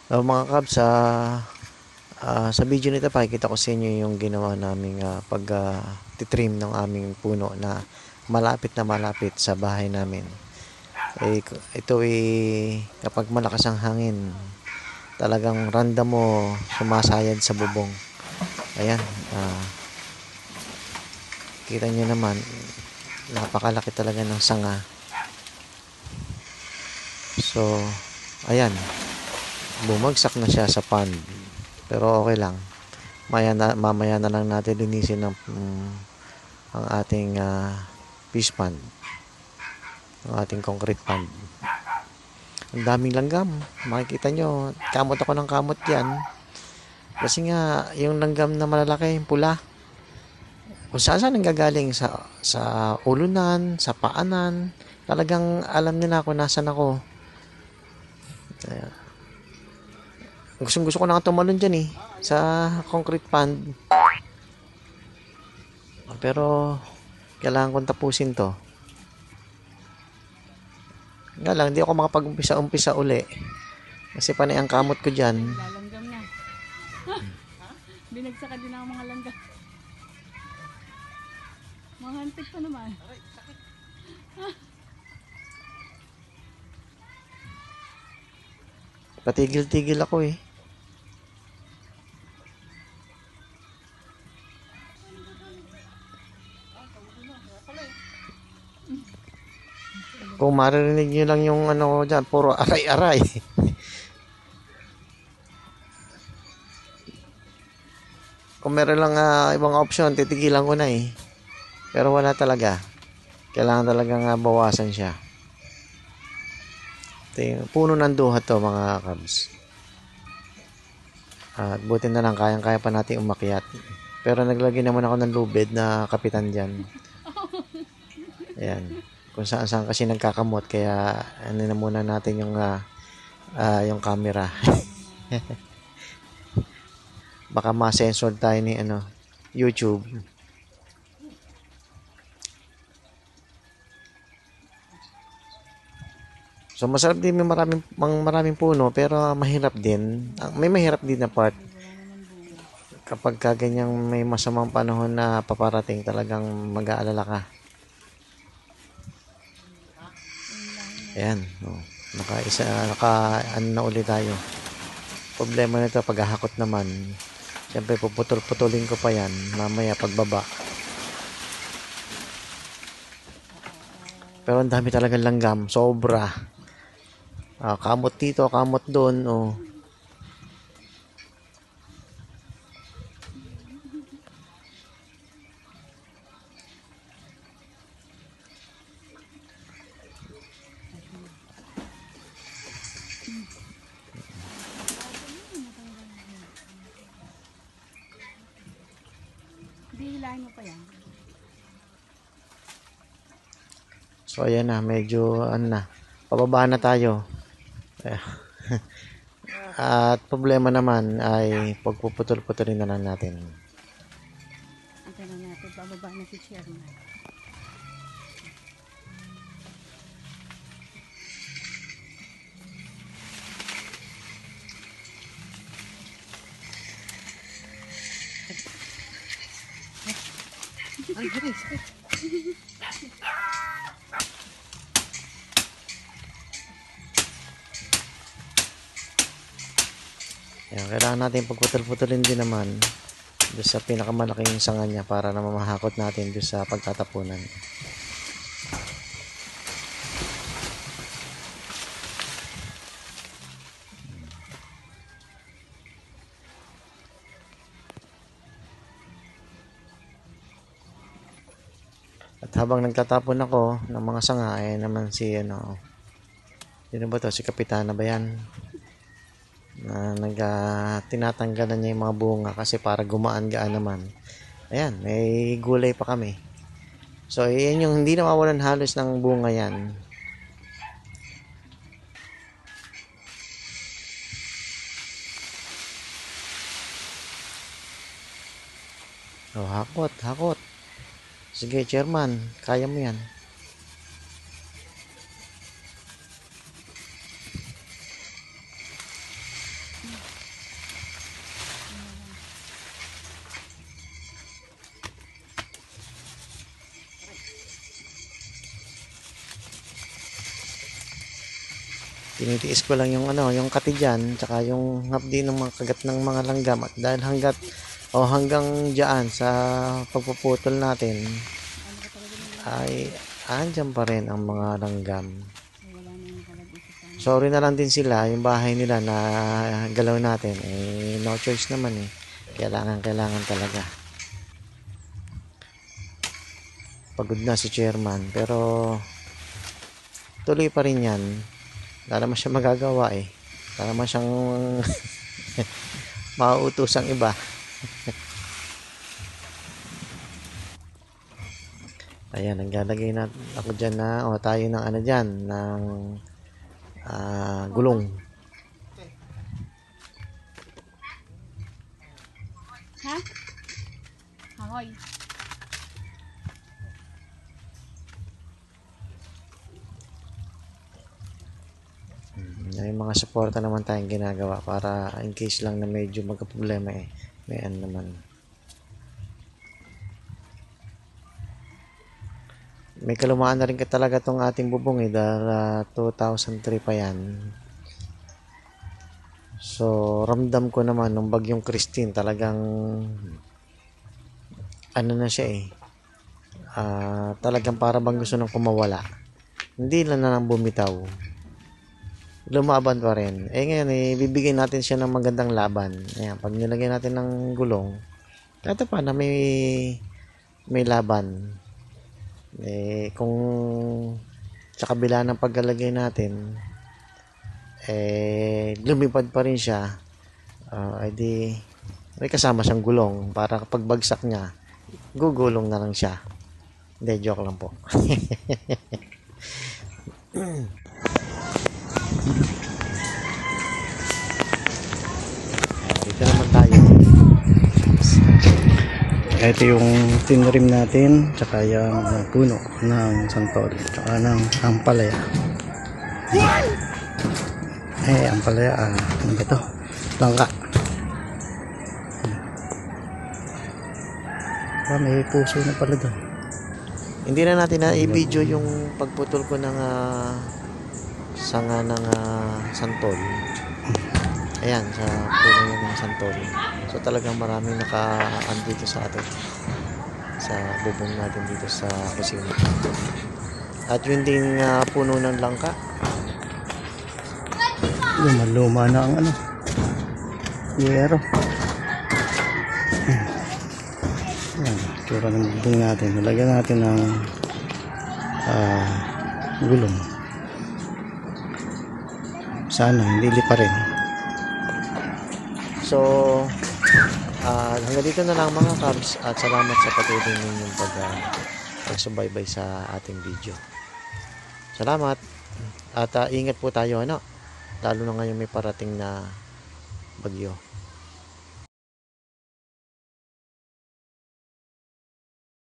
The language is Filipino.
Mga kabs, sa video nito pakikita ko sa inyo yung ginawa naming titrim ng aming puno na malapit sa bahay namin. Ito kapag malakas ang hangin, talagang random mo sumasayad sa bubong. Ayan, kita nyo naman, napakalaki talaga ng sanga. So, ayan, bumagsak na siya sa pond. Pero okay lang. Mamaya na lang natin linisin ang ating fish pond. Ang ating concrete pond. Ang daming langgam. Makikita nyo, kamot ako ng kamot yan. Kasi nga, yung langgam na malalaki, yung pula, kung saan nanggagaling sa ulunan, sa paanan, talagang alam nila kung nasan ako. Gusto ko na nga tumalon dyan sa concrete pond. Pero, kailangan kong tapusin to. Nga lang, hindi ako makapag-umpisa uli. Kasi panay ang kamot ko dyan. Lalanggam na. Binagsakan din ako mga langgam. Mga hantik pa naman. Patigil-tigil ako eh. Kung maririnig nyo lang yung ano dyan, puro aray-aray. Kung meron lang ibang option, titigilan ko na eh. Pero wala talaga. Kailangan talagang bawasan siya. Ito yung puno ng duha to mga kabs. At buti na lang, kayang-kaya pa natin umakyat. Pero naglagay naman ako ng lubid na kapitan dyan. Ayan. Kung saan kasi nagkakamot, kaya ano na muna natin yung camera. Baka ma-sensor tayo ni YouTube. So masarap din, may maraming puno, pero mahirap din. May mahirap din na part. Kapag ganyang may masamang panahon na paparating, talagang mag-aalala ka. Ayan, ano na ulit tayo. Problema nito, paghahakot naman, siyempre puputol-putulin ko pa yan mamaya pagbaba. Pero ang dami talagang langgam, sobra. Kamot dito, kamot doon, Hihilahin mo pa yan. So ayan na, medyo pababa na tayo. At problema naman ay pagpuputol-putulin na lang natin. Ang tanong natin, bababa na si Chairman. Ay, Grace. Ayan, kailangan natin pagputol-putulin din naman doon sa pinakamalaking sanga niya para na mamahakot natin doon sa pagtatapunan. At habang nagtatapon ako ng mga sanga, ay naman sino ba to? Si Kapitana ba yan? Na tinatanggalan niya yung mga bunga kasi para gumaan-gaan naman. Ayan, may gulay pa kami. So, yan yung hindi nawawalan halos ng bunga yan. Hakot. Sige, Chairman, kaya mo yan. Tinitiis ko lang yung ano, yung kati dyan, tsaka yung hapdi ng mga kagat ng mga langgam. At dahil hanggang diyan sa pagpuputol natin, Ano ka talaga ng ay andyan pa rin ang mga langgam. wala na yung nakalagay sa sana. Sorry na lang din sila, yung bahay nila na galaw natin, eh, no choice naman eh. Kailangan talaga. Pagod na si chairman, pero tuloy pa rin yan. Wala naman siya magagawa eh. Wala naman siyang mauutosang iba. Ayan, naglalagay na ako dyan na, o tayo ng ano dyan, ng gulong. Ha? Hangoy. May mga suporta naman tayong ginagawa para in case lang na medyo magka-problema eh. May ano naman. May kalumaan na rin talaga tong ating bubong eh dahil 2003 pa yan. So, ramdam ko naman nung bagyong Christine talagang ano na siya eh. Talagang para bang gusto nang kumawala. Hindi lang na nang bumitaw. Lumaban pa rin. Eh ngayon eh, bibigyan natin siya ng magandang laban. Ayan, pag nilagay natin ng gulong, kahit pa na may laban. Eh, kung sa kabila ng paglalagay natin, eh, lumipad pa rin siya, edi, may kasama siyang gulong para kapag bagsak niya, gugulong na lang siya. Hindi, joke lang po. Dito naman tayo. Ito yung tinrim natin, tsaka yung puno ng santol, tsaka ng ampalaya. Ampalaya, ano ba ito? Langka. May puso na pala doon. Hindi na natin na i-video yung pagputol ko ng sanga ng santol. Ayan, sa puno ng santol. So talagang maraming andito sa atin. Sa bubong natin dito sa kusina. At yun ding puno ng langka. Luma-luma na ang ano. Yero. Ayan, tura ng bubong natin. Nalagyan natin ng gulong. Sana hindi lipa rin. So, hanggang dito na lang mga kabs at salamat sa patuloy ninyong pagsubaybay sa ating video. Salamat at ingat po tayo ano, lalo na ngayon may parating na bagyo.